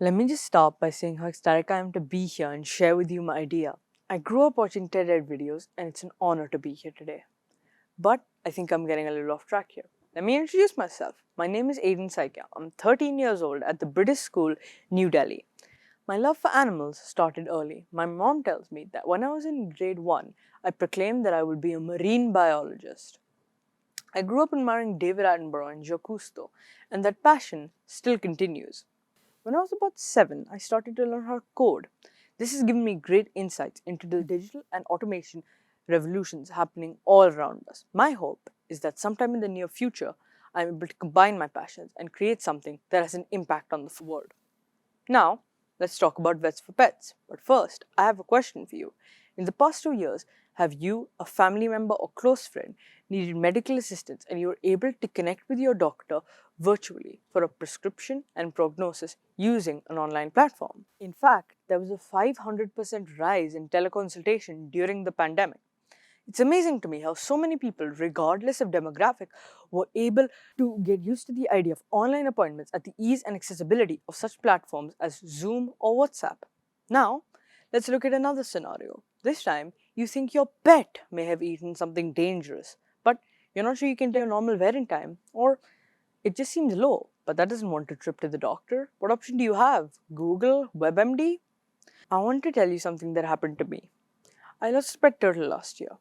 Let me just start by saying how ecstatic I am to be here and share with you my idea. I grew up watching TED Ed videos, and it's an honor to be here today. But I think I'm getting a little off track here. Let me introduce myself. My name is Aiden Saikia. I'm 13 years old at the British School, New Delhi. My love for animals started early. My mom tells me that when I was in grade 1, I proclaimed that I would be a marine biologist. I grew up admiring David Attenborough and Jacques Cousteau, and that passion still continues. When I was about 7, I started to learn how to code. This has given me great insights into the digital and automation revolutions happening all around us. My hope is that sometime in the near future, I'm able to combine my passions and create something that has an impact on the world. Now, let's talk about Vets for Pets. But first, I have a question for you. In the past 2 years, have you, a family member, or close friend needed medical assistance and you were able to connect with your doctor virtually for a prescription and prognosis using an online platform? In fact, there was a 500% rise in teleconsultation during the pandemic. It's amazing to me how so many people, regardless of demographic, were able to get used to the idea of online appointments at the ease and accessibility of such platforms as Zoom or WhatsApp. Now, let's look at another scenario. This time, you think your pet may have eaten something dangerous, but you're not sure you can take a normal vet in time, or it just seems low, but that doesn't want a trip to the doctor. What option do you have? Google, WebMD? I want to tell you something that happened to me. I lost a pet turtle last year.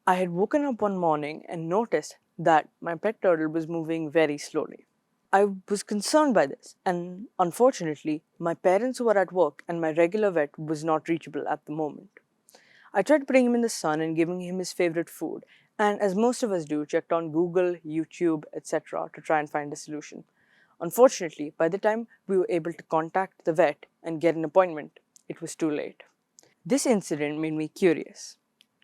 I had woken up one morning and noticed that my pet turtle was moving very slowly. I was concerned by this, and unfortunately, my parents were at work and my regular vet was not reachable at the moment. I tried putting him in the sun and giving him his favorite food, and as most of us do, checked on Google, YouTube, etc. to try and find a solution. Unfortunately, by the time we were able to contact the vet and get an appointment, it was too late. This incident made me curious.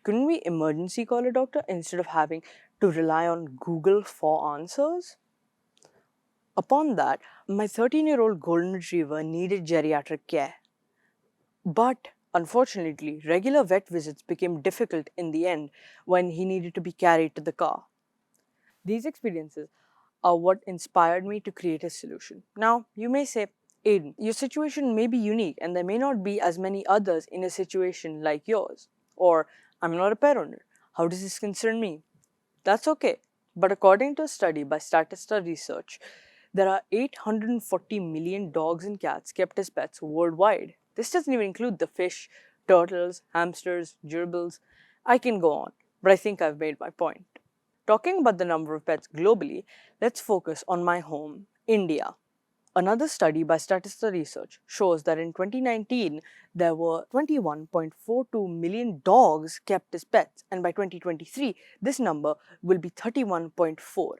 Couldn't we emergency call a doctor instead of having to rely on Google for answers? Upon that, my 13-year-old golden retriever needed geriatric care. But unfortunately, regular vet visits became difficult in the end when he needed to be carried to the car. These experiences are what inspired me to create a solution. Now, you may say, Aiden, your situation may be unique and there may not be as many others in a situation like yours. Or, I'm not a pet owner. How does this concern me? That's okay. But according to a study by Statista Research, there are 840 million dogs and cats kept as pets worldwide. This doesn't even include the fish, turtles, hamsters, gerbils. I can go on, but I think I've made my point. Talking about the number of pets globally, let's focus on my home, India. Another study by Statista Research shows that in 2019, there were 21.42 million dogs kept as pets, and by 2023, this number will be 31.4.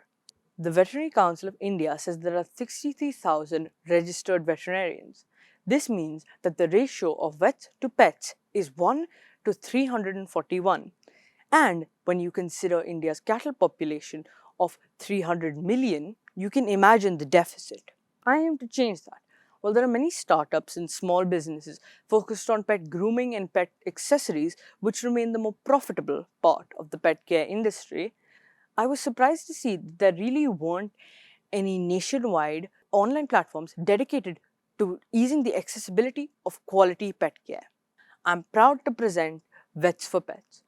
The Veterinary Council of India says there are 63,000 registered veterinarians. This means that the ratio of vets to pets is 1 to 341. And when you consider India's cattle population of 300 million, you can imagine the deficit. I aim to change that. While there are many startups and small businesses focused on pet grooming and pet accessories, which remain the more profitable part of the pet care industry, I was surprised to see that there really weren't any nationwide online platforms dedicated to easing the accessibility of quality pet care. I'm proud to present Vets for Pets,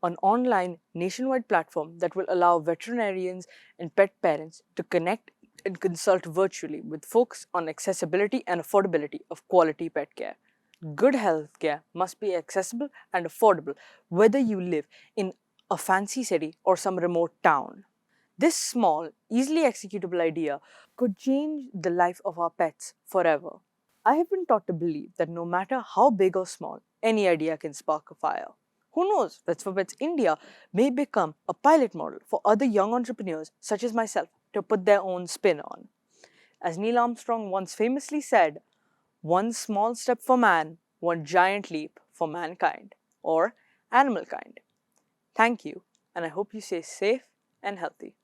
an online nationwide platform that will allow veterinarians and pet parents to connect and consult virtually with focus on accessibility and affordability of quality pet care. Good healthcare must be accessible and affordable whether you live in a fancy city or some remote town. This small, easily executable idea could change the life of our pets forever. I have been taught to believe that no matter how big or small, any idea can spark a fire. Who knows, Vets for Pets India may become a pilot model for other young entrepreneurs such as myself to put their own spin on. As Neil Armstrong once famously said, one small step for man, one giant leap for mankind, or animal kind. Thank you, and I hope you stay safe and healthy.